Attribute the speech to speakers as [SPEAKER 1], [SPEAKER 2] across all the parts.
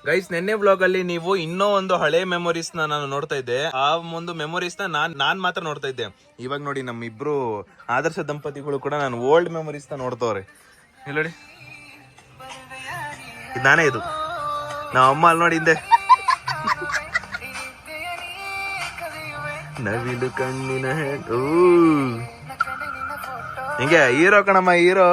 [SPEAKER 1] Guys, ನೆನ್ನೆ vlog ಅಲ್ಲಿ ನೀವು ಇನ್ನೂ ಒಂದು ಹಳೆ ಮೆಮೊರೀಸ್ ನಾನು ನೋಡ್ತಾ ಇದ್ದೆ. ಆ ಒಂದು ಮೆಮೊರೀಸ್ ನಾನ್ ಮಾತ್ರ ನೋಡ್ತಾ ಇದ್ದೆ. ಇವಾಗ ನೋಡಿ ನಮ್ಮ ಇಬ್ರು ಆದರ್ಶ ದಂಪತಿಗಳು ಕೂಡ ನಾನು ಓಲ್ಡ್ ಮೆಮೊರೀಸ್ ನೋಡ್ತವ್ರೆ. ಇಲ್ಲಿ ನೋಡಿ, ಇದು ನಾನೇ. ಇದು ನಮ್ಮ ಅಮ್ಮ ಅಲ್ಲಿ ನೋಡಿ ಹಿಂದೆ. ನವಿಲು ಕಣ್ಣಿನ ಹಿಂಗೆ ಹೀರೋ ಕಣಮ್ಮ, ಹೀರೋ.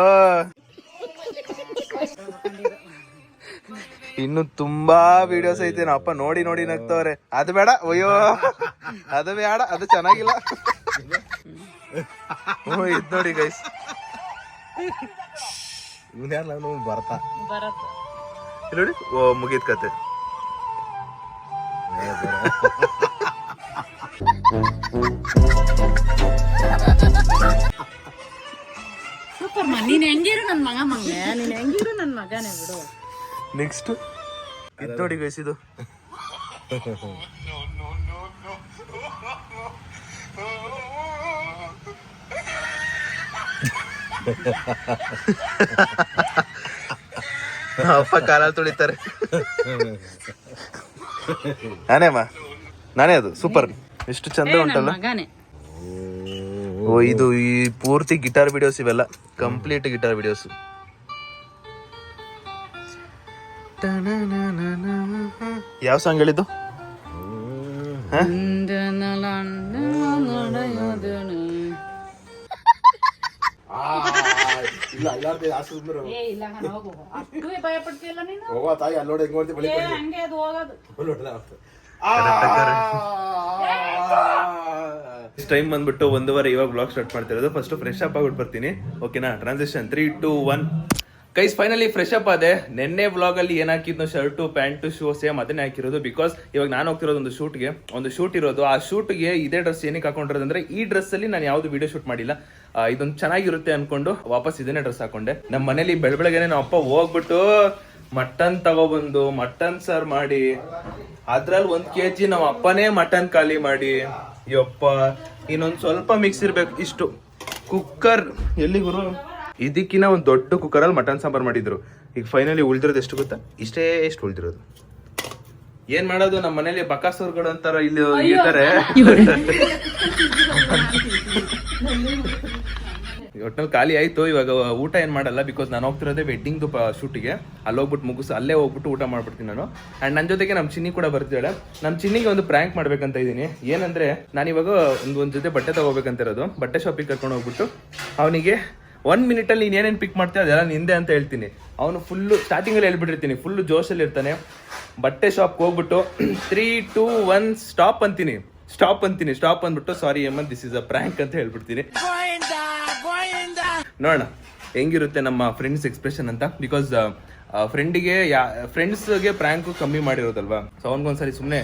[SPEAKER 1] ಇನ್ನು ತುಂಬಾ ವಿಡಿಯೋಸ್ ಐತೆ. ನಮ್ಮ ಅಪ್ಪ ನೋಡಿ ನೋಡಿ ನಗ್ತವ್ರೆ. ಅದು ಬೇಡ, ಅಯ್ಯೋ ಅದು ಬೇಡ, ಅದು ಚೆನ್ನಾಗಿಲ್ಲ. ಇದ್ ನೋಡಿ ಗೈಸ್,
[SPEAKER 2] ಬರ್ತಾ
[SPEAKER 1] ನೋಡಿ. ಓ, ಮುಗೀತ್ ಕತೆ.
[SPEAKER 3] ಸೂಪರ್ ಮಾ, ನೀನ್ ಹೆಂಗಿರು ನನ್ ಮಗ ಮಂಗ, ನೀನ್ ಹೆಂಗಿರು ನನ್ ಮಗನೇ ಬಿಡು.
[SPEAKER 1] ನೆಕ್ಸ್ಟ್ ಇದ್ ನೋಡಿ ಗೈಸ್, ಇದು ಅಪ್ಪ ಕಾಲ ತುಳಿತಾರೆ. ನಾನೇ ಅದು. ಸೂಪರ್, ಎಷ್ಟು ಚಂದ ಉಂಟಲ್ಲ.
[SPEAKER 3] ಮಗನೇ.
[SPEAKER 1] ಓ, ಇದು ಈ ಪೂರ್ತಿ ಗಿಟಾರ್ ವಿಡಿಯೋಸ್, ಇವೆಲ್ಲ ಕಂಪ್ಲೀಟ್ ಗಿಟಾರ್ ವಿಡಿಯೋಸ್. ಯಾವ ಸಾಂಗ್ ಹೇಳಿದ್ದು? ಟೈಮ್ ಬಂದ್ಬಿಟ್ಟು 1:15. ಇವಾಗ ಬ್ಲಾಗ್ ಸ್ಟಾರ್ಟ್ ಮಾಡ್ತಿರೋದು. ಫಸ್ಟ್ ಫ್ರೆಶ್ ಅಪ್ ಆಗ್ಬಿಟ್ಟು ಬರ್ತೀನಿ, ಓಕೆನಾ? Transition 3, 2, 1. Guys, finally fresh up ಆದೆ. ನೆನ್ನೆ ವ್ಲಾಗ್ ಅಲ್ಲಿ ಏನ್ ಹಾಕಿದ್ನೋ, ಶರ್ಟು ಪ್ಯಾಂಟು ಶೂ ಸೇಮ್ ಅದನ್ನೇ ಹಾಕಿರೋದು. ಬಿಕಾಸ್ ಇವಾಗ ನಾನು ಹೋಗ್ತಿರೋದು ಒಂದು ಶೂಟ್ ಇರೋದು. ಆ ಶೂಟ್ಗೆ ಇದೇ ಡ್ರೆಸ್ ಏನಕ್ಕೆ ಹಾಕೊಂಡಿರೋದಂದ್ರೆ, ಈ ಡ್ರೆಸ್ ಅಲ್ಲಿ ನಾನು ಯಾವ್ದು ವಿಡಿಯೋ ಶೂಟ್ ಮಾಡಿಲ್ಲ. ಇದೊಂದು ಚೆನ್ನಾಗಿರುತ್ತೆ ಅನ್ಕೊಂಡು ವಾಪಸ್ ಇದನ್ನೇ ಡ್ರೆಸ್ ಹಾಕೊಂಡೆ. ನಮ್ಮ ಮನೇಲಿ ಬೆಳಗ್ಗೆನೆ ನಮ್ಮ ಅಪ್ಪ ಹೋಗ್ಬಿಟ್ಟು ಮಟನ್ ತಗೊಬಂದು ಮಟನ್ ಸಾರ್ ಮಾಡಿ, ಅದ್ರಲ್ಲಿ 1 kg ನಮ್ಮ ಅಪ್ಪನೇ ಮಟನ್ ಖಾಲಿ ಮಾಡಿ, ಯಪ್ಪ ಇನ್ನೊಂದ್ ಸ್ವಲ್ಪ ಮಿಕ್ಸ್ ಇರ್ಬೇಕು. ಇಷ್ಟು ಕುಕ್ಕರ್ ಎಲ್ಲಿ ಗುರು? ಇದಕ್ಕಿನ್ನ ಒಂದು ದೊಡ್ಡ ಕುಕ್ಕರಲ್ಲಿ ಮಟನ್ ಸಾಂಬಾರ್ ಮಾಡಿದ್ರು. ಈಗ ಫೈನಲಿ ಉಳಿದಿರೋದು ಎಷ್ಟು ಗೊತ್ತಾ? ಎಷ್ಟು ಉಳಿದಿರೋದು. ಏನ್ ಮಾಡೋದು, ನಮ್ಮ ಮನೇಲಿ ಬಕಾಸೂರ್ಗಳು ಅಂತಾರ ಇಲ್ಲಿ ಇರ್ತಾರೆ. ಒಟ್ನಲ್ಲಿ ಖಾಲಿ ಆಯ್ತು. ಇವಾಗ ಊಟ ಏನ್ ಮಾಡಲ್ಲ, ಬಿಕಾಸ್ ನಾನು ಹೋಗ್ತಿರೋದೇ ವೆಡ್ಡಿಂಗ್ ಶೂಟಿಗೆ. ಅಲ್ಲಿ ಹೋಗ್ಬಿಟ್ಟು ಮುಗಿಸ್ ಅಲ್ಲೇ ಹೋಗ್ಬಿಟ್ಟು ಊಟ ಮಾಡ್ಬಿಡ್ತೀನಿ ನಾನು. ಅಂಡ್ ನನ್ನ ಜೊತೆಗೆ ನಮ್ಮ ಚಿನ್ನಿ ಕೂಡ ಬರ್ತಿದ್ದಾಳೆ. ನಮ್ಮ ಚಿನ್ನಿಗೆ ಒಂದು ಪ್ರ್ಯಾಂಕ್ ಮಾಡ್ಬೇಕಂತ ಇದ್ದೀನಿ. ಏನಂದ್ರೆ, ನಾನು ಇವಾಗ ಒಂದು ಜೊತೆ ಬಟ್ಟೆ ತಗೋಬೇಕಂತಿರೋದು. ಬಟ್ಟೆ ಶಾಪಿಗೆ ಕರ್ಕೊಂಡು ಹೋಗ್ಬಿಟ್ಟು ಅವನಿಗೆ 1 minute ಅಲ್ಲಿ ನೀನ್ ಏನೇನು ಪಿಕ್ ಮಾಡ್ತೀಯ ಅದೆಲ್ಲ ನಿಂದೆ ಅಂತ ಹೇಳ್ತೀನಿ. ಅವನು ಫುಲ್ಲು ಸ್ಟಾರ್ಟಿಂಗಲ್ಲಿ ಹೇಳ್ಬಿಟ್ಟಿರ್ತೀನಿ, ಫುಲ್ಲು ಜೋಶಲ್ಲಿ ಇರ್ತಾನೆ. ಬಟ್ಟೆ ಶಾಪ್ಗೆ ಹೋಗ್ಬಿಟ್ಟು 3, 2, 1 ಸ್ಟಾಪ್ ಅಂದ್ಬಿಟ್ಟು sorry Hemanth, this is a prank ಅಂತ ಹೇಳ್ಬಿಡ್ತೀನಿ. ನೋಡೋಣ ಹೆಂಗಿರುತ್ತೆ ನಮ್ಮ ಫ್ರೆಂಡ್ಸ್ ಎಕ್ಸ್ಪ್ರೆಷನ್ ಅಂತ. ಬಿಕಾಸ್ ಫ್ರೆಂಡ್ಸ್ಗೆ ಪ್ರ್ಯಾಂಕು ಕಮ್ಮಿ ಮಾಡಿರೋದಲ್ವಾ, ಸೊ ಅವನಿಗೊಂದ್ಸರಿ ಸುಮ್ಮನೆ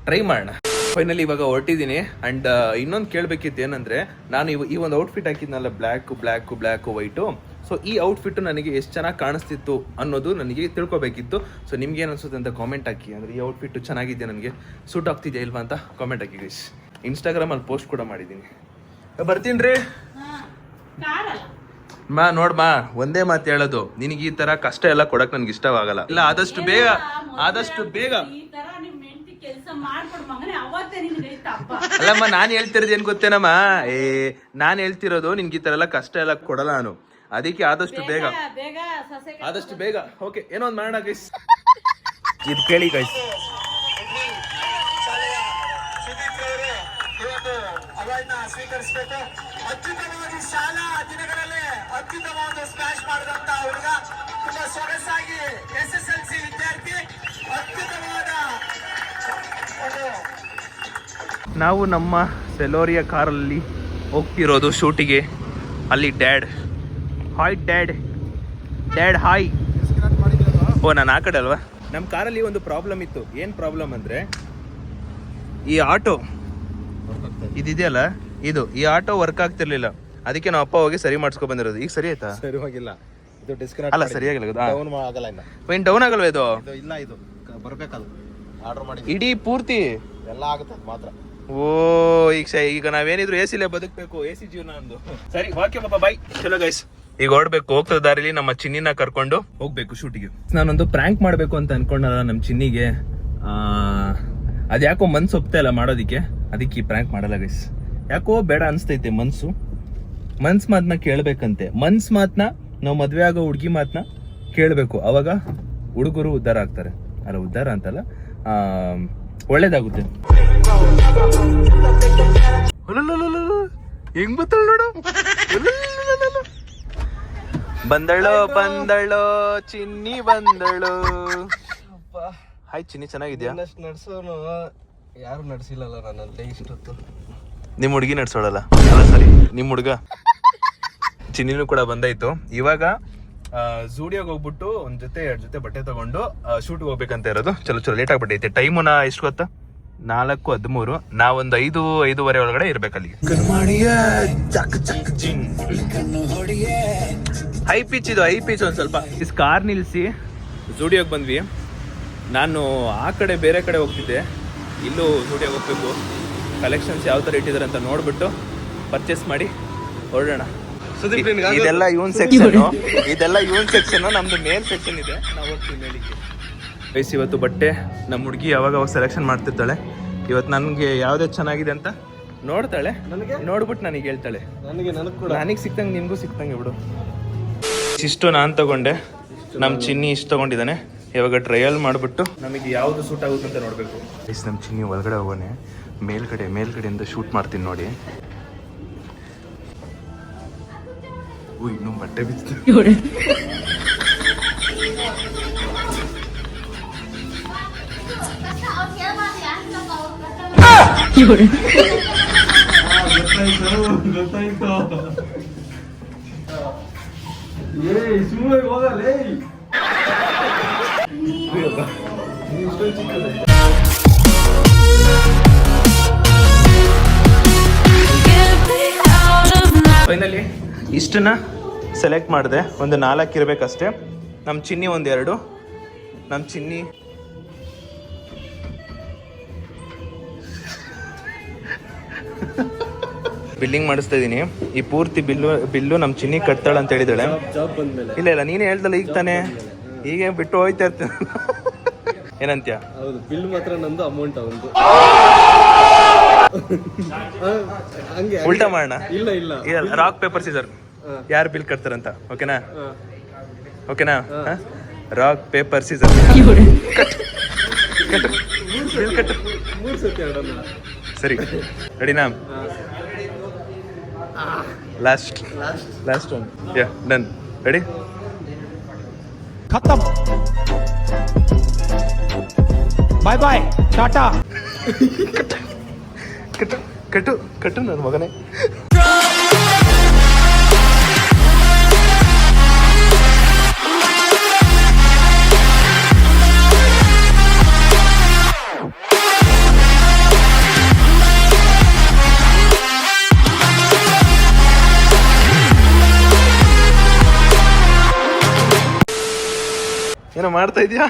[SPEAKER 1] ಟ್ರೈ ಮಾಡೋಣ. ಫೈನಲಿ ಇವಾಗ ಹೊರಟಿದ್ದೀನಿ. ಅಂಡ್ ಇನ್ನೊಂದು ಕೇಳಬೇಕಿತ್ತು, ಏನಂದ್ರೆ, ನಾನು ಈ ಒಂದು ಔಟ್ಫಿಟ್ ಹಾಕಿದ್ನಲ್ಲ, ಬ್ಲ್ಯಾಕ್ ವೈಟು. ಸೊ ಈ ಔಟ್ಫಿಟ್ ನನಗೆ ಎಷ್ಟು ಚೆನ್ನಾಗಿ ಕಾಣಿಸ್ತಿತ್ತು ಅನ್ನೋದು ನನಗೆ ತಿಳ್ಕೊಬೇಕಿತ್ತು. ಸೊ ನಿಮ್ಗೆ ಏನು ಅನ್ಸುತ್ತೆ ಅಂತ ಕಾಮೆಂಟ್ ಹಾಕಿ. ಅಂದ್ರೆ ಈ ಔಟ್ಫಿಟ್ ಚೆನ್ನಾಗಿದೆ, ನನಗೆ ಸೂಟ್ ಆಗ್ತಿದೆಯಾ ಇಲ್ವಾ ಅಂತ ಕಾಮೆಂಟ್ ಹಾಕಿ ಗೈಸ್. ಇನ್ಸ್ಟಾಗ್ರಾಮಲ್ಲಿ ಪೋಸ್ಟ್ ಕೂಡ ಮಾಡಿದ್ದೀನಿ. ಬರ್ತೀನಿ ರೀ ಮಾ. ನೋಡ್ಮಾ, ಒಂದೇ ಮಾತು ಹೇಳೋದು, ನಿನಗೆ ಈ ತರ ಕಷ್ಟ ಎಲ್ಲ ಕೊಡಕ್ ನನ್ಗೆ ಇಷ್ಟವಾಗಲ್ಲ. ಇಲ್ಲ, ಆದಷ್ಟು ಬೇಗ ಅಲ್ಲಮ್ಮ, ನಾನು ಹೇಳ್ತಿರೋದು ಏನ್ ಗೊತ್ತೇನಮ್ಮ, ನಾನು ಹೇಳ್ತಿರೋದು ನಿನ್ಗೆ ಈ ತರ ಎಲ್ಲ ಕಷ್ಟ ಎಲ್ಲ ಕೊಡಲ್ಲ ನಾನು. ಅದಕ್ಕೆ ಆದಷ್ಟು ಬೇಗ ಓಕೆ, ಏನೋ ಒಂದು ಮಾಡೋಣ ಗೈಸ್. ಇದು ಕೇಳಿ ಗೈಸ್, ಸ್ವೀಕರಿಸಬೇಕು. ಅತ್ಯುತ್ತಮವಾಗಿ ಶಾಲಾ ದಿನಗಳಲ್ಲಿ ಅತ್ಯುತ್ತಮವಾದ ಸ್ಮ್ಯಾಶ್ ಮಾಡಿದಂತ ಹುಡುಗ, ತುಂಬಾ ಸೊಗಸಾಗಿ SSLC ವಿದ್ಯಾರ್ಥಿ, ಅತ್ಯುತ್ತಮವಾದ. ನಾವು ನಮ್ಮ ಸೆಲೋರಿಯಾ ಕಾರಲ್ಲಿ ಹೋಗ್ತಿರೋದು ಶೂಟಿಗೆ. ಅಲ್ಲಿ ಡ್ಯಾಡ್ ಹಾಯ್. ಓ, ನಾನು ಆ ಕಡೆ ಅಲ್ವಾ. ನಮ್ಮ ಕಾರಲ್ಲಿ ಒಂದು ಪ್ರಾಬ್ಲಮ್ ಇತ್ತು. ಏನು ಪ್ರಾಬ್ಲಮ್ ಅಂದರೆ, ಈ ಆಟೋ ಇದೆಯಲ್ಲ, ಈ ಆಟೋ ವರ್ಕ್ ಆಗ್ತಿರ್ಲಿಲ್ಲ. ಅದಕ್ಕೆ ನಾವು ಅಪ್ಪ ಹೋಗಿ ಸರಿ ಮಾಡಿಸ್ಕೊ ಬಂದಿರೋದು. ಈಗ ಸರಿ ಆಯ್ತಾ?
[SPEAKER 2] ಸರಿ ಹೋಗಿಲ್ಲ, ಇದು ಡಿಸ್ಕನೆಕ್ಟ್
[SPEAKER 1] ಅಲ್ಲ, ಸರಿಯಾಗಿಲ್ಲ.
[SPEAKER 2] ಡೌನ್ ಆಗಲ್ಲ,
[SPEAKER 1] ಇನ್ನು ಡೌನ್ ಆಗಲ್ವ ಇದು?
[SPEAKER 2] ಇಲ್ಲ, ಇದು ಬರ್ಬೇಕಲ್ಲ, ಆರ್ಡರ್ ಮಾಡಿ
[SPEAKER 1] ಇಡೀ ಪೂರ್ತಿ
[SPEAKER 2] ಎಲ್ಲ ಆಗುತ್ತೆ ಮಾತ್ರ.
[SPEAKER 1] ಓ, ಈಗ ನಾವೇನಿದ್ರು AC ಲೇ ಬದುಕಬೇಕು. AC ಜೀವನ ಅಂದು. ಸರಿ, ಓಕೆ ಪಾಪ, ಬಾಯ್. ಚಲೋ ಗೈಸ್. ಈಗ ಹೊರಡ್ಬೇಕು. ಹೋಗ್ತಾ ದಾರಿಲಿ ನಮ್ಮ ಚಿನ್ನಿನ ಕರ್ಕೊಂಡು ಹೋಗ್ಬೇಕು ಶೂಟಿಗೆ. ನಾನೊಂದು ಪ್ರ್ಯಾಂಕ್ ಮಾಡ್ಬೇಕು ಅಂತ ಅನ್ಕೊಂಡಲ್ಲ ನಮ್ಮ ಚಿನ್ನಿಗೆ. ಅದ್ಯಾಕೋ ಮನ್ಸು ಒಪ್ತಾ ಇಲ್ಲ ಮಾಡೋದಿಕ್ಕೆ, ಅದಕ್ಕೆ ಈ ಪ್ರ್ಯಾಂಕ್ ಮಾಡಲ್ಲ ಗೈಸ್. ಯಾಕೋ ಬೇಡ ಅನ್ಸ್ತೈತೆ ಮನ್ಸು ಮಾತನ್ನ ಕೇಳ್ಬೇಕಂತೆ. ಮಾತನ್ನ ನಾವು ಮದ್ವೆ ಆಗೋ ಹುಡುಗಿ ಮಾತನ್ನ ಕೇಳ್ಬೇಕು. ಅವಾಗ ಹುಡುಗರು ಉದ್ಧಾರ ಆಗ್ತಾರೆ. ಅಲ್ಲ ಉದ್ಧಾರ ಅಂತಲ್ಲ, ಒಳ್ಳೇದಾಗುತ್ತೆ. ಹೆಂಗ್ ಬತ್ತಳ ನೋಡು. ಬಂದಳೋ ಚಿನ್ನಿ ಬಂದಳು. ಹಾಯ್ ಚಿನ್ನಿ, ಚೆನ್ನಾಗಿದ್ಯಾ?
[SPEAKER 2] ನಡ್ಸೋನು ಯಾರು ನಡ್ಸಿಲ್ಲಲ್ಲ ನನ್ನಲ್ಲಿ ಇಷ್ಟೊತ್ತು.
[SPEAKER 1] ನಿಮ್ ಹುಡುಗಿ ನಡ್ಸೋಳಲ್ಲ? ಅಲ್ಲ ಸರಿ, ನಿಮ್ ಹುಡುಗ. ಚಿನ್ನಿನೂ ಕೂಡ ಬಂದಾಯ್ತು. ಇವಾಗ ಝೂಡಿಯೋಗೆ ಹೋಗ್ಬಿಟ್ಟು ಒಂದ್ ಜೊತೆ 2 ಜೊತೆ ಬಟ್ಟೆ ತಗೊಂಡು ಶೂಟ್ಗೆ ಹೋಗ್ಬೇಕಂತ ಇರೋದು. ಚಲೋ ಲೇಟ್ ಆಗ್ಬಿಟ್ಟೈತೆ. ಟೈಮು ಎಷ್ಟು ಗೊತ್ತಾ? 4:13. ನಾವೊಂದು 5:30 ಒಳಗಡೆ ಇರ್ಬೇಕಲ್ಲಿ. ಹೈ ಪಿಚ್ ಒಂದ್ ಸ್ವಲ್ಪ. ಇಸ್ ಕಾರ್ ನಿಲ್ಸಿ ಝೂಡಿಯೋಗೆ ಬಂದ್ವಿ. ನಾನು ಆ ಕಡೆ ಬೇರೆ ಕಡೆ ಹೋಗ್ತಿದ್ದೆ, ಇಲ್ಲೂ ಝೂಡಿಯೋಗೆ ಹೋಗ್ಬೇಕು. ಕಲೆಕ್ಷನ್ಸ್ ಯಾವ ಥರ ಇಟ್ಟಿದ್ದಾರೆ ಅಂತ ನೋಡ್ಬಿಟ್ಟು ಪರ್ಚೇಸ್ ಮಾಡಿ ಹೊರಡೋಣ. ಇದೆಲ್ಲ ಇವನ್ ಸೆಕ್ಷನ್, ನಮ್ದು ಮೇಲ್ ಸೆಕ್ಷನ್ ಇದೆ. ನಾವು ಹೋಗ್ತೀವಿ ಮೇಲಿಗೆ. ಗೈಸ್, ಇವತ್ತು ಬಟ್ಟೆ ನಮ್ಮ ಹುಡುಗಿ ಯಾವಾಗ ಸೆಲೆಕ್ಷನ್ ಮಾಡ್ತಿರ್ತಾಳೆ. ಇವತ್ತು ನನಗೆ ಯಾವುದೇ ಚೆನ್ನಾಗಿದೆ ಅಂತ ನೋಡ್ತಾಳೆ, ನೋಡ್ಬಿಟ್ಟು ನನಗೆ ಹೇಳ್ತಾಳೆ. ನನಗೆ ಸಿಕ್ತಂಗೆ ನಿನ್ಗೂ ಸಿಕ್ತಂಗೆ ಬಿಡು. ಇಷ್ಟು ನಾನು ತಗೊಂಡೆ, ನಮ್ಮ ಚಿನ್ನಿ ಇಷ್ಟು ತಗೊಂಡಿದ್ದಾನೆ. ಇವಾಗ ಟ್ರಯಲ್ ಮಾಡಿಬಿಟ್ಟು ನಮಗೆ ಯಾವುದು ಸೂಟ್ ಆಗುತ್ತೆ ಅಂತ ನೋಡಬೇಕು. ಗೈಸ್, ನಮ್ಮ ಚಿನ್ನಿ ಒಳಗಡೆ ಹೋಗೋಣ. ಮೇಲ್ಗಡೆಯಿಂದ ಶೂಟ್ ಮಾಡ್ತೀನಿ ನೋಡಿ. ಇನ್ನೂ ಬಟ್ಟೆ ಬಿತ್ತು. ಫೈನಲಿ ಇಷ್ಟನ್ನ ಸೆಲೆಕ್ಟ್ ಮಾಡಿದೆ. ಒಂದು 4 ಇರಬೇಕಷ್ಟೇ. ನಮ್ಮ ಚಿನ್ನಿ 1-2. ನಮ್ಮ ಚಿನ್ನಿ ಬಿಲ್ಲಿಂಗ್ ಮಾಡಿಸ್ತಾ ಇದ್ದೀನಿ. ಈ ಪೂರ್ತಿ ಬಿಲ್ಲು ನಮ್ಮ ಚಿನ್ನಿ ಕಟ್ತಾಳೆ ಅಂತ ಹೇಳಿದಾಳೆ. ಇಲ್ಲ ನೀನೇ ಹೇಳ್ದಲ್ಲ ಈಗ ತಾನೆ. ಹೀಗೆ ಬಿಟ್ಟು ಹೋಯ್ತಾ ಇರ್ತೀನಿ. ಏನಂತ್ಯ?
[SPEAKER 2] ಹೌದು, ಬಿಲ್ ಮಾತ್ರ ನಂದು, ಅಮೌಂಟ್ ಅವಂದು.
[SPEAKER 1] ಉಲ್ಟಾ ಮಾಡೋಣ.
[SPEAKER 2] ಇಲ್ಲ
[SPEAKER 1] ರಾಕ್ ಪೇಪರ್ ಸೀಸರ್ ಯಾರು ಬಿಲ್ ಕಟ್ತಾರಂತ. ಓಕೆನಾ? Rock paper Caesar. ಬಿಲ್ ಕಟ್ಟು.
[SPEAKER 2] 3 ಸತಿ ಆಡೋಣ.
[SPEAKER 1] ಸರಿ, ರೆಡಿನಾ? Last one. Ya, done. Ready?
[SPEAKER 4] खत्म, बाय बाय, टाटा.
[SPEAKER 1] ಕಟ್ಟು ನನ್ನ ಮಗನೇ. ಏನೋ ಮಾಡ್ತಾ ಇದೀಯಾ?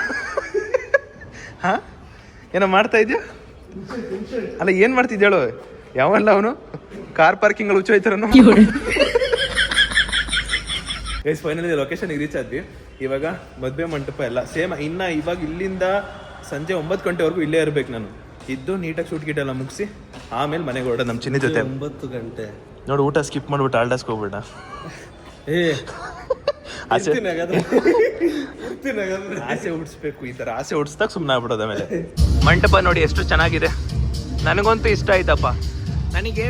[SPEAKER 1] ಏನೋ ಮಾಡ್ತಾ ಇದೆಯಾ? ಅಲ್ಲ ಏನು ಮಾಡ್ತಿದ್ದೇಳು? ಯಾವಲ್ಲ ಅವನು ಕಾರ್ ಪಾರ್ಕಿಂಗ್ ಅಲ್ಲಿ ಹುಚ್ಚೋಯ್ತಾರನು. ಗೈಸ್, ಫೈನಲಿ ಲೊಕೇಶನ್ಗೆ ರೀಚ್ ಆದ್ವಿ. ಇವಾಗ ಮದುವೆ ಮಂಟಪ ಎಲ್ಲ ಸೇಮ್. ಇವಾಗ ಇಲ್ಲಿಂದ ಸಂಜೆ 9 ಗಂಟೆವರೆಗೂ ಇಲ್ಲೇ ಇರ್ಬೇಕು ನಾನು. ಇದ್ದು ನೀಟಾಗಿ ಶೂಟ್ ಗಿಟ್ ಎಲ್ಲ ಮುಗಿಸಿ ಆಮೇಲೆ ಮನೆಗೆ ಹೊರಡ ನಮ್ಮ ಚಿನ್ನಿ ಜೊತೆ.
[SPEAKER 2] 9 ಗಂಟೆ
[SPEAKER 1] ನೋಡಿ, ಊಟ ಸ್ಕಿಪ್ ಮಾಡ್ಬಿಟ್ಟು ಆಲ್ಡಾಸ್ಗೆ ಹೋಗ್ಬೇಡ. ಆಸೆ ಹುಡ್ಸ್ಬೇಕು. ಈ ತರ ಆಸೆ ಹುಡ್ಸ್ದಾಗ ಸುಮ್ಮನೆ ಆಗ್ಬಿಡೋದ. ಆಮೇಲೆ ಮಂಟಪ ನೋಡಿ ಎಷ್ಟು ಚೆನ್ನಾಗಿದೆ. ನನಗಂತೂ ಇಷ್ಟ ಆಯ್ತಪ್ಪ. ನನಗೆ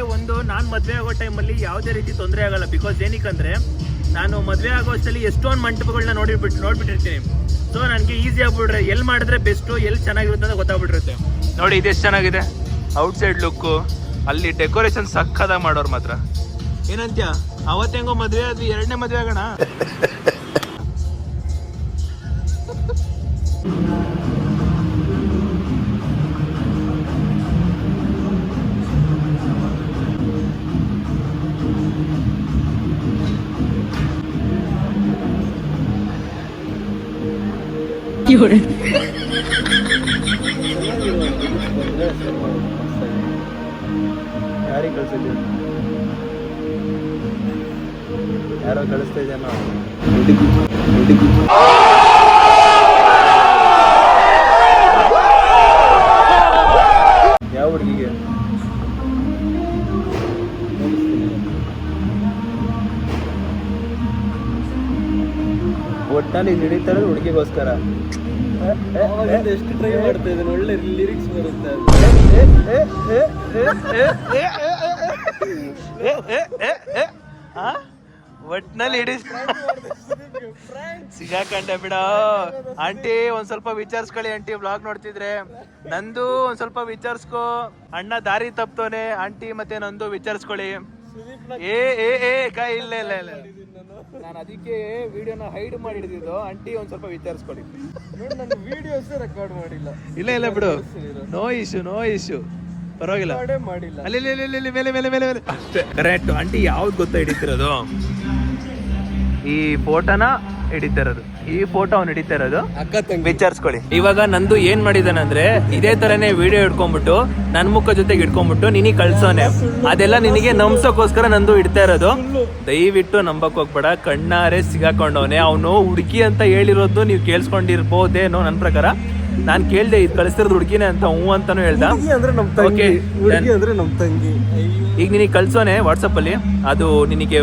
[SPEAKER 1] ನಾನು ಮದುವೆ ಆಗೋ ಟೈಮಲ್ಲಿ ಯಾವುದೇ ರೀತಿ ತೊಂದರೆ ಆಗಲ್ಲ. ಬಿಕಾಸ್ ಏನಕ್ಕಂದ್ರೆ ನಾನು ಮದುವೆ ಆಗೋ ಅಷ್ಟರಲ್ಲಿ ಎಷ್ಟೊಂದು ಮಂಟಪಗಳನ್ನ ನೋಡ್ಬಿಟ್ಟಿರ್ತೀನಿ. ಸೊ ನನಗೆ ಈಸಿ ಆಗ್ಬಿಟ್ರೆ ಎಲ್ಲಿ ಮಾಡಿದ್ರೆ ಬೆಸ್ಟು, ಎಲ್ಲಿ ಚೆನ್ನಾಗಿರುತ್ತೆ ಅಂತ ಗೊತ್ತಾಗ್ಬಿಟ್ಟಿರುತ್ತೆ. ನೋಡಿ ಇದೆಷ್ಟು ಚೆನ್ನಾಗಿದೆ ಔಟ್ಸೈಡ್ ಲುಕ್ಕು. ಅಲ್ಲಿ ಡೆಕೋರೇಷನ್ ಸಕ್ಕದಾಗಿ ಮಾಡೋರು ಮಾತ್ರ. ಏನಂತ್ಯ? ಅವತ್ತೆಂಗೋ ಮದುವೆ ಆದ್ವಿ, 2ನೇ ಮದುವೆ ಆಗೋಣ. ಯಾರಿಗೆ ಕಳ್ಸಿದ್ದೆ? ಯಾರೋ ಕಳಿಸ್ತಾ ಇದ್ದಾನೋ. ಯಾವ ಹುಡುಗಿಗೆ? ಒಟ್ಟಿನಲ್ಲಿ ಹಿಡಿತಾರೆ ಹುಡುಗಿಗೋಸ್ಕರ.
[SPEAKER 2] ಎಷ್ಟು ಟ್ರೈ ಮಾಡ್ತಾ ಇದ್ದಾನೆ, ಒಳ್ಳೆ ಲಿರಿಕ್ಸ್ ಬರುತ್ತೆ.
[SPEAKER 1] ಒಟ್ಟಿನಲ್ಲಿ ಹಿಡಿ ಸಿಗಾಕಂಡೆ ಬಿಡ. ಆಂಟಿ ಒಂದ್ ಸ್ವಲ್ಪ ವಿಚಾರಿಸ್ಕೊಳ್ಳಿ ಆಂಟಿ, ಬ್ಲಾಗ್ ನೋಡ್ತಿದ್ರೆ. ನಂದು ಒಂದ್ ಸ್ವಲ್ಪ ವಿಚಾರಿಸ್ಕೊ. ಅಣ್ಣ ದಾರಿ ತಪ್ತೋನೆ ಆಂಟಿ, ಮತ್ತೆ ನಂದು ವಿಚಾರಿಸ್ಕೊಳ್ಳಿ. ಇಲ್ಲ ಇಲ್ಲ ಇಲ್ಲ, ನಾನು ಅದಕ್ಕೆ ವಿಡಿಯೋನ ಹೈಡ್ ಮಾಡಿ ಹಿಡಿದಿದ್ದು. ಆಂಟಿ ಒಂದ್ ಸ್ವಲ್ಪ ವಿಚಾರಿಸ್ಕೊಳ್ಳಿ.
[SPEAKER 2] ನಾನು ವಿಡಿಯೋಸ್ ರೆಕಾರ್ಡ್ ಮಾಡಿಲ್ಲ.
[SPEAKER 1] ಇಲ್ಲ ಬಿಡು, ನೋ ಇಶ್ಯೂ ಪರವಾಗಿಲ್ಲ.
[SPEAKER 2] ಮಾಡಿಲ್ಲ.
[SPEAKER 1] ಅಲ್ಲಿ ಮೇಲೆ ಅಷ್ಟೇ ಕರೆಕ್ಟ್. ಆಂಟಿ ಯಾವ್ದು ಗೊತ್ತಾ ಹಿಡಿತಿರೋದು? ಈ ಫೋಟೋನ ಹಿಡಿತಾ ಇರೋದು, ಈ ಫೋಟೋ ಅವ್ನು ಹಿಡಿತಾ ಇರೋದು.
[SPEAKER 2] ಅಕ್ಕ ತಂಗಿ
[SPEAKER 1] ವಿಚಾರಿಸ್ಕೊಳ್ಳಿ. ಇವಾಗ ನಂದು ಏನ್ ಮಾಡಿದಾನಂದ್ರೆ ಇದೇ ತರನೇ ವಿಡಿಯೋ ಇಟ್ಕೊಂಡ್ಬಿಟ್ಟು ನನ್ ಮುಖ ಜೊತೆಗೆ ಇಟ್ಕೊಂಡ್ಬಿಟ್ಟು ನಿನಗೆ ಕಳ್ಸೋನೆ. ಅದೆಲ್ಲ ನಿನಗೆ ನಂಬ್ಸೋಕೋಸ್ಕರ ನಂದು ಇಡ್ತಾ ಇರೋದು. ದಯವಿಟ್ಟು ನಂಬಕ್ ಹೋಗ್ಬೇಡ, ಕಣ್ಣಾರೆ ಸಿಗಾಕೊಂಡವನೆ ಅವನು. ಹುಡುಗಿ ಅಂತ ಹೇಳಿರೋದು ನೀವು ಕೇಳಿಸ್ಕೊಂಡಿರ್ಬೋದೇನೋ ನನ್ನ ಪ್ರಕಾರ. ನಾನ್ ಕೇಳ್ದೆ ಇದು ಕಳಿಸ್ತಿರೋದು ಹುಡುಗಿನೇ ಅಂತ, ಹ್ಞೂ ಅಂತಾನು ಹೇಳ್ದ.
[SPEAKER 2] ಅಂದ್ರೆ ನಮ್ ತಂಗಿ, ಹುಡುಗಿ ಅಂದ್ರೆ ನಮ್ ತಂಗಿ.
[SPEAKER 1] ಈಗ ನಿನಗೆ ಕಳ್ಸೋನೆ ವಾಟ್ಸಪ್ ಅಲ್ಲಿ, ಅದು ನಿನಗೆ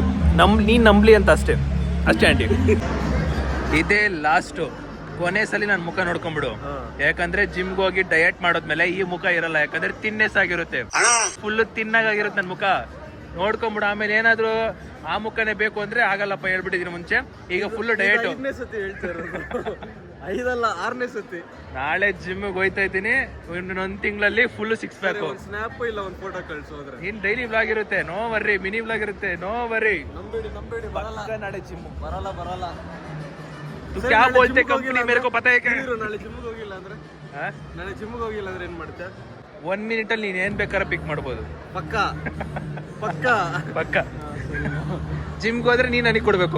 [SPEAKER 1] ನೀನ್ ನಂಬ್ಲಿ ಅಂತ ಅಷ್ಟೇ ಆಂಟಿ. ಇದೇ ಲಾಸ್ಟ್ ಕೊನೆ ಸಲ ನನ್ನ ಮುಖ ನೋಡ್ಕೊಂಡ್ಬಿಡು. ಯಾಕಂದ್ರೆ ಜಿಮ್ಗೆ ಹೋಗಿ ಡಯಟ್ ಮಾಡೋದ್ಮೇಲೆ ಈ ಮುಖ ಇರಲ್ಲ, ಯಾಕಂದ್ರೆ ತಿನ್ನೆಸ್ ಆಗಿರುತ್ತೆ, ಫುಲ್ ತಿನ್ನಾಗಿರುತ್ತೆ ನನ್ನ ಮುಖ. ನೋಡ್ಕೊಂಡ್ಬಿಡು. ಆಮೇಲೆ ಏನಾದ್ರು ಆ ಮುಖನೇ ಬೇಕು ಅಂದ್ರೆ ಆಗಲ್ಲಪ್ಪ, ಹೇಳ್ಬಿಟ್ಟಿದೀನಿ ಮುಂಚೆ. ಈಗ ಫುಲ್ ಡಯಟ್.
[SPEAKER 2] 5 6ನೇ ಸತಿ.
[SPEAKER 1] ನಾಳೆ ಜಿಮ್ಗೆ ಹೋಯ್ತಾ ಇದ್ದೀನಿ. ಇನ್ನೊಂದ್ ತಿಂಗಳಲ್ಲಿ ಫುಲ್ 6 ಪ್ಯಾಕ್.
[SPEAKER 2] ಸ್ನ್ಯಾಪ್ ಇಲ್ಲ ಒಂದು ಫೋಟೋ ಕಳ್ಸೋದ್ರೆ.
[SPEAKER 1] ಇನ್ ಡೈಲಿ ಬ್ಲಾಗ್ ಇರುತ್ತೆ, ನೋ ವರ್ರಿ. ಮಿನಿ ಬ್ಲಾಗ್ ಇರುತ್ತೆ, ನೋ ವರ್ರಿ.
[SPEAKER 2] ನಂಬೇಡಿ ಬರಲ್ಲ.
[SPEAKER 1] ನಾಳೆ ಜಿಮ್
[SPEAKER 2] ಬರಲ್ಲ.
[SPEAKER 1] क्या बोलते कंपनी मेरे को पता है क्या?
[SPEAKER 2] ನಾಳೆ ಜಿಮ್ಗೆ ಹೋಗಿಲ್ಲ ಅಂದ್ರೆ ಏನ್ ಮಾಡ್ತೀಯ?
[SPEAKER 1] 1 ಮಿನಿಟ್ ಅಲ್ಲಿ ನೀನ್ ಏನ್ ಬೇಕಾದ್ರೆ ಪಿಕ್ ಮಾಡ್ಬೋದು. ಪಕ್ಕ ಜಿಮ್ಗೆ ಹೋದ್ರೆ ನೀನ್ ನನಗೆ ಕೊಡ್ಬೇಕು.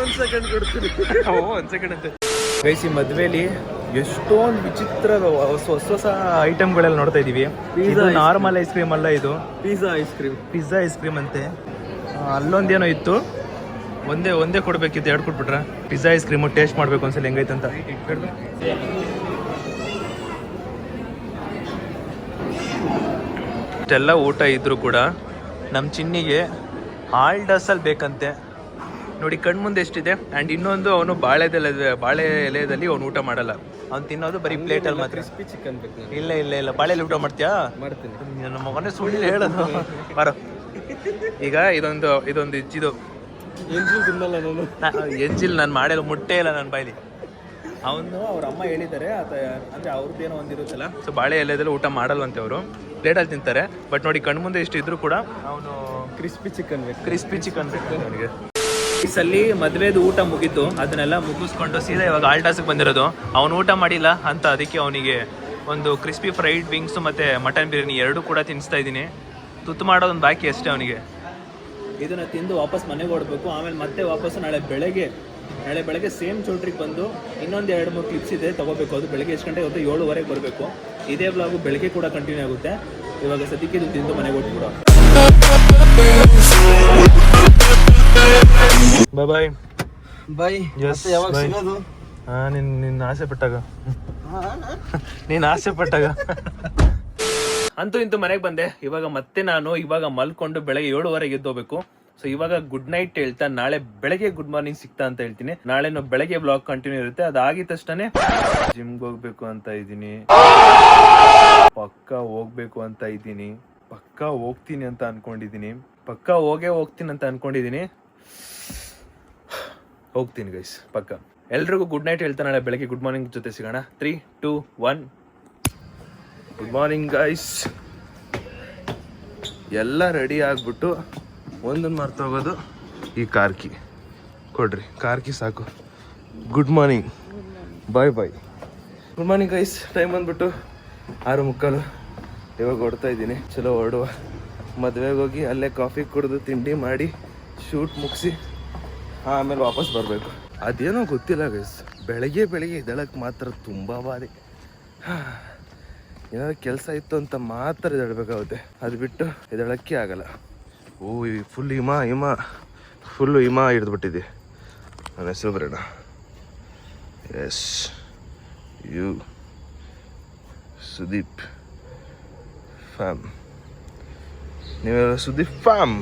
[SPEAKER 2] ಒಂದ್ ಸೆಕೆಂಡ್ ಕೊಡ್ತೀನಿ.
[SPEAKER 1] ಒಂದ್ ಸೆಕೆಂಡ್ ಅಂತ. ಗೈಸ್, ಈ ಮದ್ವೆಲಿ ಎಷ್ಟೊಂದು ವಿಚಿತ್ರ ಹೊಸ ಐಟಮ್ಗಳೆಲ್ಲ ನೋಡ್ತಾ ಇದೀವಿ. ಇದು ನಾರ್ಮಲ್ ಐಸ್ ಕ್ರೀಮ್ ಅಲ್ಲ, ಇದು ಪಿಜ್ಜಾ ಐಸ್ ಕ್ರೀಮ್ ಅಂತೆ. ಅಲ್ಲೊಂದೇನೋ ಇತ್ತು, ಒಂದೇ ಕೊಡ್ಬೇಕಿತ್ತು, 2 ಕೊಟ್ಬಿಟ್ರ. ಪಿಜ್ಜಾ ಐಸ್ ಕ್ರೀಮು ಟೇಸ್ಟ್ ಮಾಡ್ಬೇಕು ಒಂದ್ಸಲ ಹೆಂಗೈತಂತ. ಇಷ್ಟೆಲ್ಲ ಊಟ ಇದ್ರು ಕೂಡ ನಮ್ಮ ಚಿನ್ನಿಗೆ ಆಲ್ಡಸಲ್ಲಿ ಬೇಕಂತೆ. ನೋಡಿ ಕಣ್ಮುಂದೆ ಎಷ್ಟಿದೆ. ಆ್ಯಂಡ್ ಇನ್ನೊಂದು, ಅವನು ಬಾಳೆ ಎಲೆದಲ್ಲಿ ಅವನು ಊಟ ಮಾಡಲ್ಲ. ಅವ್ನು ತಿನ್ನೋದು ಬರೀ ಪ್ಲೇಟಲ್ಲಿ ಮಾತ್ರ.
[SPEAKER 2] ಕ್ರಿಸ್ಪಿ ಚಿಕನ್ ಬೇಕು.
[SPEAKER 1] ಇಲ್ಲ ಬಾಳೆಲಿ ಊಟ ಮಾಡ್ತೀಯಾ?
[SPEAKER 2] ಮಾಡ್ತೀನಿ.
[SPEAKER 1] ನನ್ನ ಮಗನೇ ಸುಳ್ಳು ಹೇಳೋದು. ಬರೋ. ಈಗ ಇದೊಂದು ಇದು
[SPEAKER 2] ಎಂಜಿಲ್ ತಿನ್ನಲ್ಲ ನಾನು.
[SPEAKER 1] ಎಂಜಿಲ್ ನಾನು ಮಾಡಿಲ್ಲ, ಮುಟ್ಟೆ ಇಲ್ಲ ನನ್ನ ಬಾಯ್ಲಿ. ಅವನು ಅವ್ರ ಅಮ್ಮ ಹೇಳಿದ್ದಾರೆ, ಅಂದ್ರೆ ಅವ್ರದ್ದೇನೋ ಒಂದಿರುತ್ತಲ್ಲ, ಸೊ ಬಾಳೆ ಎಲೆದಲ್ಲಿ ಊಟ ಮಾಡಲ್ವಂತೆ ಅವರು, ಪ್ಲೇಟಲ್ಲಿ ತಿಂತಾರೆ. ಬಟ್ ನೋಡಿ ಕಣ್ಮುಂದೆ ಇಷ್ಟು ಇದ್ರು ಕೂಡ ಅವನು
[SPEAKER 2] ಕ್ರಿಸ್ಪಿ ಚಿಕನ್ ಬೇಕು
[SPEAKER 1] ಅವನಿಗೆ. ಈ ಸಲ ಮದ್ವೆದು ಊಟ ಮುಗೀತು, ಅದನ್ನೆಲ್ಲ ಮುಗಿಸ್ಕೊಂಡು ಸೀದಾ ಇವಾಗ ಆಲ್ಟಾಸ್ಗೆ ಬಂದಿರೋದು. ಅವನು ಊಟ ಮಾಡಿಲ್ಲ ಅಂತ ಅದಕ್ಕೆ ಅವನಿಗೆ ಒಂದು ಕ್ರಿಸ್ಪಿ ಫ್ರೈಡ್ ವಿಂಗ್ಸ್ ಮತ್ತೆ ಮಟನ್ ಬಿರಿಯಾನಿ 2 ಕೂಡ ತಿನ್ನಿಸ್ತಾ ಇದ್ದೀನಿ. ತುತ್ತು ಮಾಡೋದೊಂದು ಬಾಕಿ ಅಷ್ಟೇ ಅವನಿಗೆ. ಇದನ್ನು ತಿಂದು ವಾಪಸ್ ಮನೆಗೆ ಓಡಬೇಕು. ಆಮೇಲೆ ಮತ್ತೆ ವಾಪಸ್ ನಾಳೆ ಬೆಳಗ್ಗೆ ಸೇಮ್ ಚೌಟ್ರಿಗೆ ಬಂದು ಇನ್ನೊಂದು 2-3 ಕ್ಲಿಪ್ಸ್ ಇದೆ ತಗೋಬೇಕು. ಅದು ಬೆಳಗ್ಗೆ ಎಷ್ಟು ಗಂಟೆ ಹೊತ್ತು 7:15 ಬರಬೇಕು. ಇದೇ ಬ್ಲಾಗು ಬೆಳಗ್ಗೆ ಕೂಡ ಕಂಟಿನ್ಯೂ ಆಗುತ್ತೆ. ಇವಾಗ ಸದ್ಯಕ್ಕೆ ಇದು ತಿಂದು ಮನೆಗೆ ಹೊಟ್ಬಿಡೋ. ಬಾಯ್.
[SPEAKER 2] ಯಾವಾಗ ಸಿಗೋದು?
[SPEAKER 1] ನಿನ್ನ ಆಸೆ ಪಟ್ಟಾಗ ಅಂತೂ ಇಂತೂ ಮನೆಗೆ ಬಂದೆ. ಇವಾಗ ಮಲ್ಕೊಂಡು ಬೆಳಗ್ಗೆ 7:15 ಎದ್ದೋಗ್ಬೇಕು. ಸೊ ಇವಾಗ ಗುಡ್ ನೈಟ್ ಹೇಳ್ತಾ ನಾಳೆ ಬೆಳಗ್ಗೆ ಗುಡ್ ಮಾರ್ನಿಂಗ್ ಸಿಗ್ತಾ ಅಂತ ಹೇಳ್ತೀನಿ. ನಾಳೆ ಬೆಳಗ್ಗೆ ಬ್ಲಾಗ್ ಕಂಟಿನ್ಯೂ ಇರುತ್ತೆ. ಅದಾಗಿದ ತಕ್ಷಣ ಜಿಮ್ಗೆ ಹೋಗ್ಬೇಕು ಅಂತ ಇದ್ದೀನಿ, ಪಕ್ಕ ಹೋಗ್ಬೇಕು ಅಂತ ಇದ್ದೀನಿ, ಪಕ್ಕ ಹೋಗ್ತೀನಿ ಅಂತ ಅನ್ಕೊಂಡಿದ್ದೀನಿ, ಪಕ್ಕ ಹೋಗ್ತೀನಿ ಅಂತ ಅನ್ಕೊಂಡಿದ್ದೀನಿ. ಹೋಗ್ತೀನಿ ಗೈಸ್, ಪಕ್ಕ. ಎಲ್ರಿಗೂ ಗುಡ್ ನೈಟ್ ಹೇಳ್ತಾ ನಾಳೆ ಬೆಳಗ್ಗೆ ಗುಡ್ ಮಾರ್ನಿಂಗ್ ಜೊತೆ ಸಿಗೋಣ. 3, 2, 1. Good morning guys. ಎಲ್ಲ ರೆಡಿ ಆಗ್ಬಿಟ್ಟು ಒಂದೊಂದು ಮರ್ತು ಹೋಗೋದು, ಈ ಕಾರ್ಕಿ ಕೊಡ್ರಿ. ಕಾರ್ಕಿ ಸಾಕು. Good morning, bye. Good morning guys. Time ಬಂದ್ಬಿಟ್ಟು 6:45. ಇವಾಗ ಹೊಡ್ತಾ ಇದ್ದೀನಿ. ಚಲೋ ಹೊರಡುವ. ಮದುವೆಗೆ ಹೋಗಿ ಅಲ್ಲೇ ಕಾಫಿ ಕುಡಿದು ತಿಂಡಿ ಮಾಡಿ ಶೂಟ್ ಮುಗಿಸಿ ಆಮೇಲೆ ವಾಪಸ್ ಬರಬೇಕು. ಅದೇನೋ ಗೊತ್ತಿಲ್ಲ ಗೈಸ್, ಬೆಳಗ್ಗೆ ಎದ್ದೇಳಕ್ಕೆ ಮಾತ್ರ ತುಂಬ ಬಾರಿ. ಏನಾದ್ರು ಕೆಲಸ ಇತ್ತು ಅಂತ ಮಾತ್ರ ಎದ್ದೇಳಬೇಕಾಗುತ್ತೆ, ಅದು ಬಿಟ್ಟು ಎದ್ದೇಳಕ್ಕೆ ಆಗಲ್ಲ. ಓ ಫುಲ್ ಫುಲ್ಲು ಹಿಮ ಹಿಡಿದ್ಬಿಟ್ಟಿದೆ. ನನ್ನ ಹೆಸರು ಬರೋಣ. Yes you Sudeep fam. ನೀವೆಲ್ಲ ಸುದೀಪ್ ಫ್ಯಾಮ್.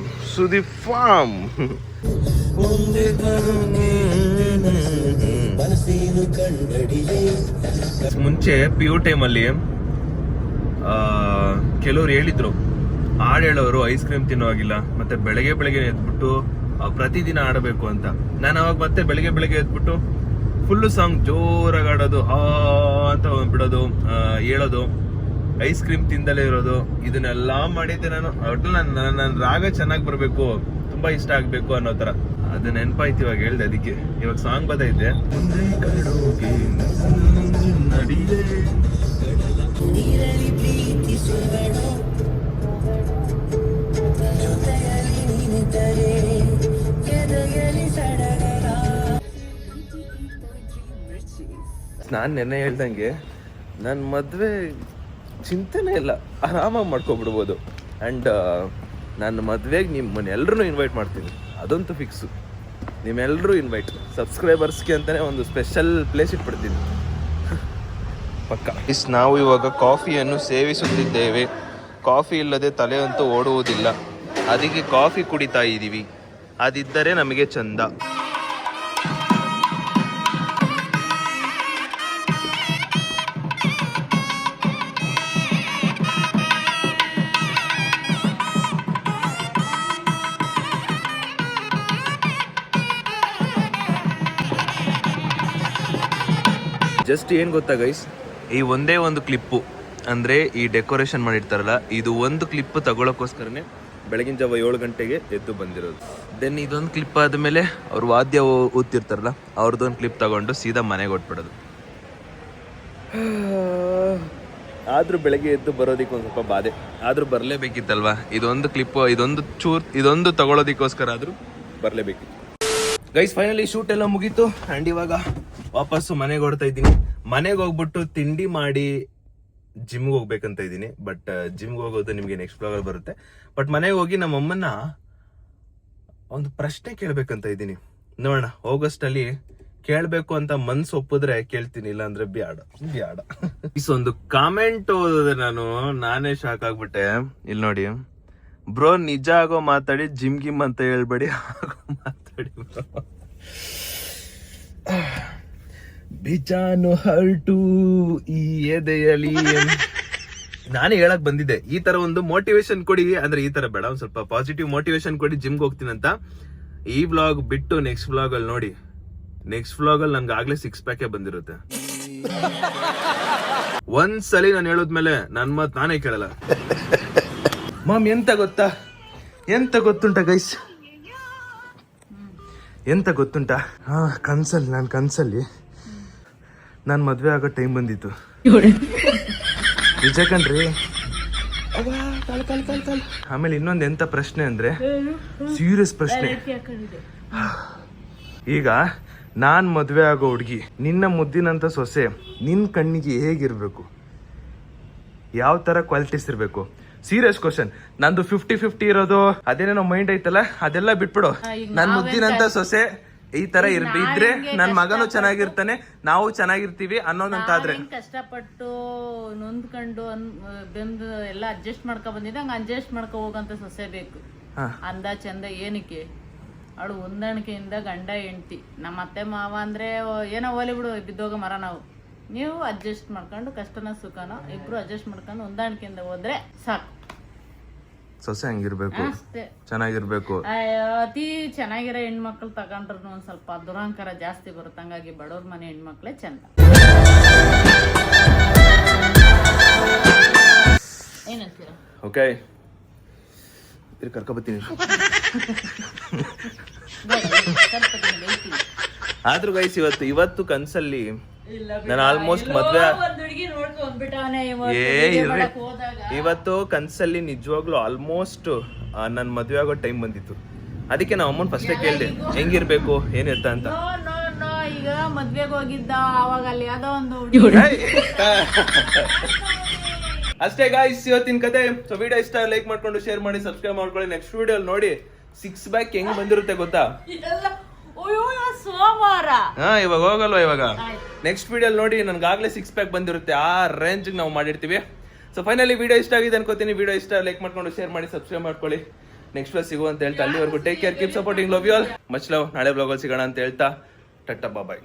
[SPEAKER 1] ಮುಂಚೆ ಪಿ ಯು ಟೈಮಲ್ಲಿ ಕೆಲವ್ರು ಹೇಳಿದ್ರು, ಹಾಡು ಹೇಳೋರು ಐಸ್ ಕ್ರೀಮ್ ತಿನ್ನೋವಾಗಿಲ್ಲ, ಮತ್ತೆ ಬೆಳಗ್ಗೆ ಎದ್ಬಿಟ್ಟು ಪ್ರತಿದಿನ ಆಡಬೇಕು ಅಂತ. ನಾನು ಅವಾಗ ಮತ್ತೆ ಬೆಳಗ್ಗೆ ಎದ್ಬಿಟ್ಟು ಫುಲ್ಲು ಸಾಂಗ್ ಜೋರಾಗಿ ಆಡೋದು, ಅಂತ ಬಿಡೋದು, ಹೇಳೋದು, ಐಸ್ ಕ್ರೀಮ್ ತಿಂದಲೇ ಇರೋದು, ಇದನ್ನೆಲ್ಲ ಮಾಡಿದ್ದೆ ನಾನು. ಒಟ್ಟು ನನ್ನ ರಾಗ ಚೆನ್ನಾಗಿ ಬರಬೇಕು, ತುಂಬಾ ಇಷ್ಟ ಆಗ್ಬೇಕು ಅನ್ನೋ ತರ. ಅದು ನೆನಪಾಯ್ತು ಇವಾಗ ಹೇಳ್ದೆ, ಅದಕ್ಕೆ ಇವಾಗ ಸಾಂಗ್ ಬದೈತೆ. ನಾನು ನೆನ್ನೆ ಹೇಳ್ದಂಗೆ ನನ್ನ ಮದುವೆ ಚಿಂತೆನೇ ಇಲ್ಲ, ಆರಾಮಾಗಿ ಮಾಡ್ಕೊಬಿಡ್ಬೋದು. ಆ್ಯಂಡ್ ನನ್ನ ಮದುವೆಗೆ ನಿಮ್ಮನ್ನೆಲ್ಲರೂ ಇನ್ವೈಟ್ ಮಾಡ್ತೀನಿ, ಅದಂತೂ ಫಿಕ್ಸು. ನಿಮ್ಮೆಲ್ಲರೂ ಇನ್ವೈಟ್, ಸಬ್ಸ್ಕ್ರೈಬರ್ಸ್ಗೆ ಅಂತಲೇ ಒಂದು ಸ್ಪೆಷಲ್ ಪ್ಲೇಸ್ ಇಟ್ಬಿಡ್ತೀನಿ ಪಕ್ಕ. ನಾವು ಇವಾಗ ಕಾಫಿಯನ್ನು ಸೇವಿಸುತ್ತಿದ್ದೇವೆ. ಕಾಫಿ ಇಲ್ಲದೆ ತಲೆ ಅಂತೂ ಓಡುವುದಿಲ್ಲ, ಅದಕ್ಕೆ ಕಾಫಿ ಕುಡಿತಾ ಇದ್ದೀವಿ. ಅದಿದ್ದರೆ ನಮಗೆ ಚಂದ. ಜಸ್ಟ್ ಏನು ಗೊತ್ತಾ ಗೈಸ್, ಈ ಒಂದೇ ಒಂದು ಕ್ಲಿಪ್ಪು ಅಂದರೆ ಈ ಡೆಕೋರೇಷನ್ ಮಾಡಿರ್ತಾರಲ್ಲ, ಇದು ಒಂದು ಕ್ಲಿಪ್ ತಗೊಳ್ಳೋಕ್ಕೋಸ್ಕರನೇ ಬೆಳಗಿನ ಜಾವ 7 ಗಂಟೆಗೆ ಎದ್ದು ಬಂದಿರೋದು. ದೆನ್ ಇದೊಂದು ಕ್ಲಿಪ್ ಆದಮೇಲೆ ಅವ್ರು ವಾದ್ಯ ಓದ್ತಿರ್ತಾರಲ್ಲ, ಅವ್ರದ್ದೊಂದು ಕ್ಲಿಪ್ ತಗೊಂಡು ಸೀದಾ ಮನೆಗೆ ಹೊಟ್ಬಿಡೋದು. ಆದರೂ ಬೆಳಗ್ಗೆ ಎದ್ದು ಬರೋದಕ್ಕೆ ಒಂದು ಸ್ವಲ್ಪ ಬಾಧೆ, ಆದರೂ ಬರಲೇಬೇಕಿತ್ತಲ್ವಾ. ಇದೊಂದು ಕ್ಲಿಪ್ಪು, ಇದೊಂದು ತಗೊಳ್ಳೋದಕ್ಕೋಸ್ಕರ ಆದರೂ ಬರಲೇಬೇಕಿತ್ತು. ಗೈಸ್ ಫೈನಲಿ ಶೂಟ್ ಎಲ್ಲ ಮುಗೀತು. ಆ್ಯಂಡ್ ಇವಾಗ ವಾಪಸ್ಸು ಮನೆಗೆ ಹೊಡ್ತಾ ಇದ್ದೀನಿ. ಮನೆಗೆ ಹೋಗ್ಬಿಟ್ಟು ತಿಂಡಿ ಮಾಡಿ ಜಿಮ್ಗೆ ಹೋಗ್ಬೇಕಂತ ಇದ್ದೀನಿ. ಬಟ್ ಜಿಮ್ಗೆ ಹೋಗೋದು ನಿಮಗೆ ನೆಕ್ಸ್ಟ್ ಬ್ಲಾಗಲ್ಲಿ ಬರುತ್ತೆ. ಬಟ್ ಮನೆಗೆ ಹೋಗಿ ನಮ್ಮ ಅಮ್ಮನ್ನ ಒಂದು ಪ್ರಶ್ನೆ ಕೇಳ್ಬೇಕಂತ ಇದ್ದೀನಿ. ನೋಡೋಣ, ಆಗಸ್ಟಲ್ಲಿ ಕೇಳಬೇಕು ಅಂತ ಮನ್ಸು ಒಪ್ಪಿದ್ರೆ ಕೇಳ್ತೀನಿ, ಇಲ್ಲ ಅಂದ್ರೆ ಬ್ಯಾಡ. ಒಂದು ಕಾಮೆಂಟ್ ಓದಿದೆ, ನಾನೇ ಶಾಕ್ ಆಗ್ಬಿಟ್ಟೆ. ಇಲ್ಲಿ ನೋಡಿ, ಬ್ರೋ ನಿಜ ಆಗೋ ಮಾತಾಡಿ, ಜಿಮ್ ಅಂತ ಹೇಳ್ಬೇಡಿ, ಆಗೋ ಮಾತಾಡಿ ಬ್ರೋ. ಬಿಜಾನು ಹರ್ಟು ಈ ಎದೆಯಲಿ. ನಾನೇ ಹೇಳಕ್ ಬಂದಿದ್ದೆ, ಈ ತರ ಒಂದು ಮೋಟಿವೇಶನ್ ಕೊಡಿ, ಅಂದ್ರೆ ಈ ತರ ಬೇಡ, ಒಂದ್ ಸ್ವಲ್ಪ ಪಾಸಿಟಿವ್ ಮೋಟಿವೇಶನ್ ಕೊಡಿ, ಜಿಮ್ಗೆ ಹೋಗ್ತೀನಿ ಅಂತ. ಈ ವ್ಲಾಗ್ ಬಿಟ್ಟು ನೆಕ್ಸ್ಟ್ ವ್ಲಾಗ್ ಅಲ್ಲಿ ನೋಡಿ, ನೆಕ್ಸ್ಟ್ ವ್ಲಾಗ್ ಅಲ್ಲಿ ನನ್ಗೆ ಆಗ್ಲೇ 6 ಪ್ಯಾಕ್ ಬಂದಿರುತ್ತೆ. ಒಂದ್ಸಲಿ ನಾನು ಹೇಳೋದ್ಮೇಲೆ ನನ್ ಮಾತ್ ನಾನೇ ಕೇಳಲ್ಲ. ಮಾಮ್ ಎಂತ ಗೊತ್ತುಂಟ ಗೈಸ್, ಎಂತ ಗೊತ್ತುಂಟ, ಕನ್ಸಲ್ಲಿ ನಾನು ಮದ್ವೆ ಆಗೋ ಟೈಮ್ ಬಂದಿತ್ತು. ನಿಜ ಕಣ್ರಿ. ಆಮೇಲೆ ಇನ್ನೊಂದು ಎಂತ ಪ್ರಶ್ನೆ ಅಂದ್ರೆ, ಸೀರಿಯಸ್ ಪ್ರಶ್ನೆ. ಈಗ ನಾನ್ ಮದ್ವೆ ಆಗೋ ಹುಡ್ಗಿ, ನಿನ್ನ ಮುದ್ದಿನಂತ ಸೊಸೆ ನಿನ್ ಕಣ್ಣಿಗೆ ಹೇಗಿರ್ಬೇಕು, ಯಾವ ತರ ಕ್ವಾಲಿಟೀಸ್ ಇರ್ಬೇಕು? Serious question. ನಂದು 50-50 ಇರೋದು ಅದೇನೇನೋ ಮೈಂಡ್ ಐತಲ್ಲ, ಅದೆಲ್ಲ ಬಿಟ್ಬಿಡು. ನನ್ ಮುದ್ದಿನಂತ ಸೊಸೆ ಈ ತರ ಇದ್ರೆ ನನ್ ಮಗನು ಚೆನ್ನಾಗಿರ್ತಾನೆ, ನಾವು ಚೆನ್ನಾಗಿರ್ತೀವಿ ಅನ್ನೋದಂತಾದ್ರೆ.
[SPEAKER 3] ಕಷ್ಟಪಟ್ಟು ನೊಂದ್ಕೊಂಡು ಬೆಂದು ಎಲ್ಲ ಅಡ್ಜಸ್ಟ್ ಮಾಡ್ಕೊ ಬಂದಿದ್ದೆ, ಹಂಗ ಅಡ್ಜಸ್ಟ್ ಮಾಡ್ಕೊ ಹೋಗಂತ ಸೊಸೆ ಬೇಕು. ಅಂದ ಚಂದ ಏನಕ್ಕೆ, ಅವಳು ಹೊಂದಾಣಿಕೆಯಿಂದ ಗಂಡ ಹೆಂಡ್ತಿ. ನಮ್ಮ ಅತ್ತೆ ಮಾವ ಅಂದ್ರೆ ಏನೋ ಹೋಲಿ ಬಿಡು, ಬಿದ್ದೋಗ ಮರ. ನೀವು ಅಡ್ಜಸ್ಟ್ ಮಾಡ್ಕೊಂಡು ಕಷ್ಟನ ಸುಖನ ಇಬ್ರು ಅಡ್ಜಸ್ಟ್ ಮಾಡ್ಕೊಂಡು ಹೊಂದಾಣಿಕೆಯಿಂದ ಹೋದ್ರೆ ಸಾಕು.
[SPEAKER 1] ಸೊಸೆ ಹಂಗಿರ್ಬೇಕು, ಚೆನ್ನಾಗಿರ್ಬೇಕು.
[SPEAKER 3] ಅತಿ ಚೆನ್ನಾಗಿರೋ ಹೆಣ್ಮಕ್ಳು ತಗೊಂಡ್ರು ಒಂದ್ ಸ್ವಲ್ಪ ದುರಾಂಕಾರ ಜಾಸ್ತಿ ಬರುತ್ತೆ. ಹಂಗಾಗಿ ಬಡವ್ರ ಮನೆ ಹೆಣ್ಮಕ್ಳೇ ಚಂದ. ಏನಂತೀರ?
[SPEAKER 1] ಓಕೆ, ಕರ್ಕೊಬತ್ತೀನಿ. ಆದ್ರೂ ಗೈಸ್ ಇವತ್ತು ಕನ್ಸಲ್ಲಿ ನಾನು ಆಲ್ಮೋಸ್ಟ್ ಮದ್ವೆ ಇವತ್ತು ಕನ್ಸಲ್ಲಿ ನಿಜವಾಗ್ಲೂ ಆಲ್ಮೋಸ್ಟ್ ನನ್ನ ಮದ್ವೆ ಆಗೋ ಟೈಮ್ ಬಂದಿತ್ತು. ಅದಕ್ಕೆ ನಾವು ಅಮ್ಮನ್ ಫಸ್ಟೇ ಕೇಳಿದೆ ಹೆಂಗಿರ್ಬೇಕು ಏನಿರ್ತ ಅಂತ.
[SPEAKER 3] ಈಗ ಮದ್ವೆಗೆ ಹೋಗಿದ್ದ ಅವಾಗ ಅಲ್ಲಿ ಯಾವ್ದೋ ಒಂದು
[SPEAKER 1] ಅಷ್ಟೇ ಗಾಯ್ಸ್ ಇವತ್ತಿನ ಕತೆ. ಸೊ ವಿಡಿಯೋ ಇಷ್ಟ ಲೈಕ್ ಮಾಡ್ಕೊಂಡು ಶೇರ್ ಮಾಡಿ ಸಬ್ಸ್ಕ್ರೈಬ್ ಮಾಡ್ಕೊಳ್ಳಿ. ನೆಕ್ಸ್ಟ್ ವಿಡಿಯೋ ನೋಡಿ 6 ಪ್ಯಾಕ್ ಹೆಂಗ್ ಬಂದಿರುತ್ತೆ ಗೊತ್ತಾ?
[SPEAKER 3] ಸೋಮವಾರ
[SPEAKER 1] ಇವಾಗ ಹೋಗಲ್ವಾ ಇವಾಗ ನೆಕ್ಸ್ಟ್ ವಿಡಿಯೋ ನೋಡಿ ನನ್ಗಾಗ್ಲೇ 6 ಪ್ಯಾಕ್ ಬಂದಿರುತ್ತೆ. ಆ ರೇಂಜ್ ನಾವು ಮಾಡಿರ್ತೀವಿ. ಸೊ ಫೈನಲಿ ವಿಡಿಯೋ ಇಷ್ಟ ಆಗಿದೆ ಅನ್ಕೋತೀನಿ. ವಿಡಿಯೋ ಇಷ್ಟ ಲೈಕ್ ಮಾಡ್ಕೊಂಡು ಶೇರ್ ಮಾಡಿ ಸಬ್ಸ್ಕ್ರೈಬ್ ಮಾಡ್ಕೊಳ್ಳಿ. ನೆಕ್ಸ್ಟ್ ವಿಡಿಯೋ ಸಿಗುವ ಅಂತ ಹೇಳ್ತಾ ಅಲ್ಲಿವರೆಗೂ take care, keep supporting, love you all, much love. ನಾಳೆ ಬ್ಲಾಗಲ್ಲಿ ಸಿಗೋಣ ಅಂತ ಹೇಳ್ತಾ ಟಟ್ಟಾ ಬಾಯ್.